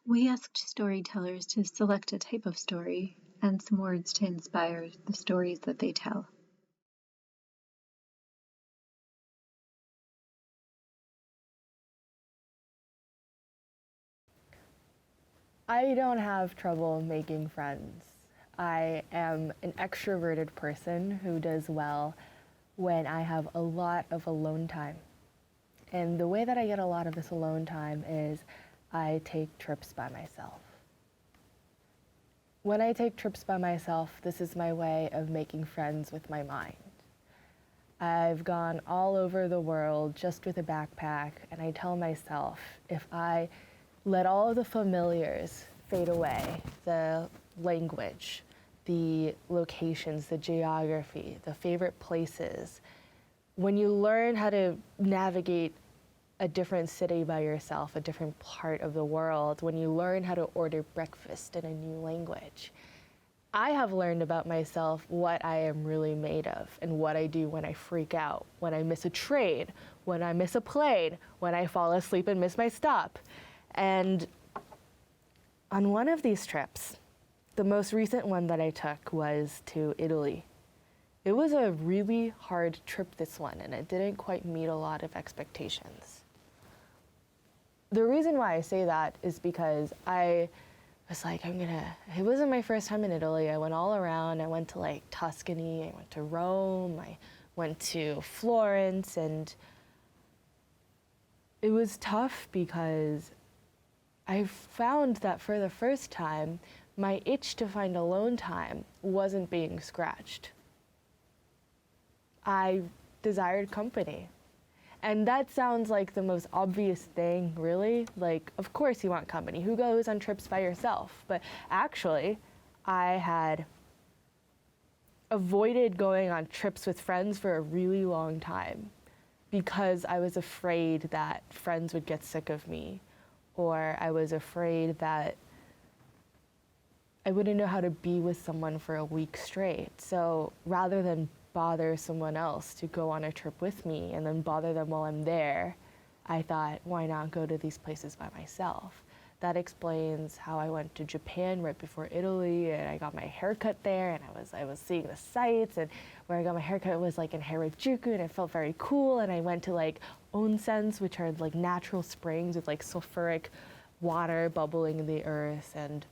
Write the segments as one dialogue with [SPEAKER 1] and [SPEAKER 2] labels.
[SPEAKER 1] We asked storytellers to select a type of story and some words to inspire the stories that they tell.
[SPEAKER 2] I don't have trouble making friends. I am an extroverted person who does well when I have a lot of alone time. And the way that I get a lot of this alone time is I take trips by myself. When I take trips by myself, this is my way of making friends with my mind. I've gone all over the world just with a backpack, and I tell myself if I let all of the familiars fade away, the language, the locations, the geography, the favorite places, when you learn how to navigate a different city by yourself, a different part of the world, when you learn how to order breakfast in a new language, I have learned about myself what I am really made of and what I do when I freak out, when I miss a train, when I miss a plane, when I fall asleep and miss my stop. And on one of these trips, the most recent one that I took was to Italy. It was a really hard trip, this one, and it didn't quite meet a lot of expectations. The reason why I say that is because I was like, it wasn't my first time in Italy. I went all around. I went to like Tuscany, I went to Rome, I went to Florence, and it was tough because I found that for the first time, my itch to find alone time wasn't being scratched. I desired company. And that sounds like the most obvious thing, really. Like, of course you want company. Who goes on trips by yourself? But actually, I had avoided going on trips with friends for a really long time because I was afraid that friends would get sick of me, or I was afraid that I wouldn't know how to be with someone for a week straight. So rather than bother someone else to go on a trip with me and then bother them while I'm there, I thought, why not go to these places by myself? That explains how I went to Japan right before Italy, and I got my haircut there, and I was seeing the sights, and where I got my haircut was like in Harajuku, and it felt very cool. And I went to like onsens, which are like natural springs with like sulfuric water bubbling in the earth, and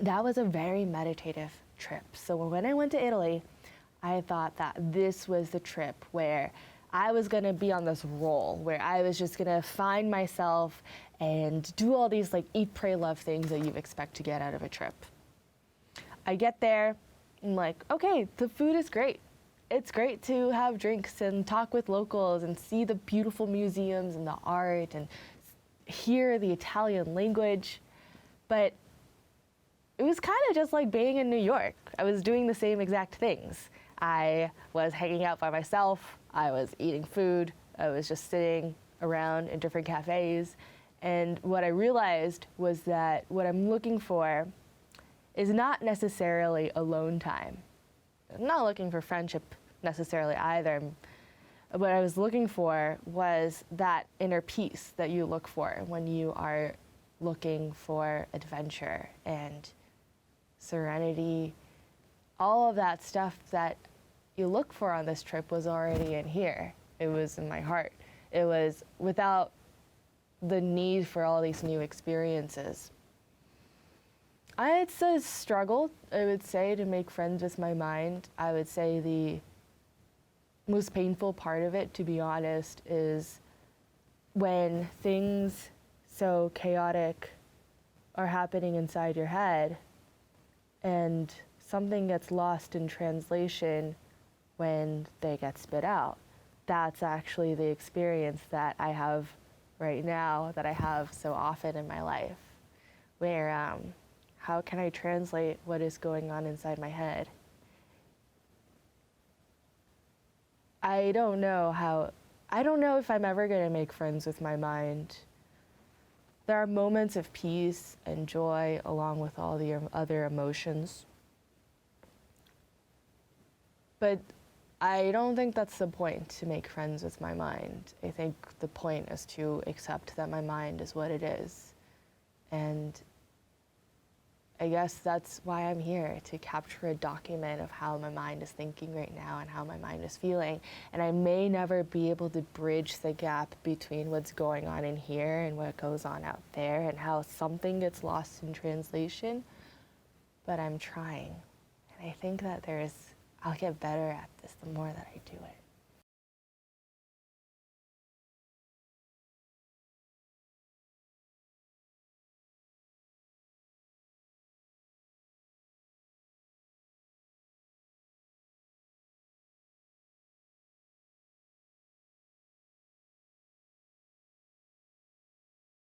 [SPEAKER 2] that was a very meditative trip. So when I went to Italy, I thought that this was the trip where I was gonna be on this roll, where I was just gonna find myself and do all these like eat, pray, love things that you expect to get out of a trip. I get there, I'm like, okay, the food is great. It's great to have drinks and talk with locals and see the beautiful museums and the art and hear the Italian language. But it was kind of just like being in New York. I was doing the same exact things. I was hanging out by myself, I was eating food, I was just sitting around in different cafes. And what I realized was that what I'm looking for is not necessarily alone time. I'm not looking for friendship necessarily either. What I was looking for was that inner peace that you look for when you are looking for adventure and serenity. All of that stuff that you look for on this trip was already in here. It was in my heart. It was without the need for all these new experiences. It's a struggle, I would say, to make friends with my mind. I would say the most painful part of it, to be honest, is when things so chaotic are happening inside your head and something gets lost in translation when they get spit out. That's actually the experience that I have right now, that I have so often in my life, where how can I translate what is going on inside my head? I don't know if I'm ever going to make friends with my mind. There are moments of peace and joy along with all the other emotions. But I don't think that's the point, to make friends with my mind. I think the point is to accept that my mind is what it is And I guess that's why I'm here, to capture a document of how my mind is thinking right now and how my mind is feeling. And I may never be able to bridge the gap between what's going on in here and what goes on out there, and how something gets lost in translation, but I'm trying. And I think that I'll get better at this the more that I do it.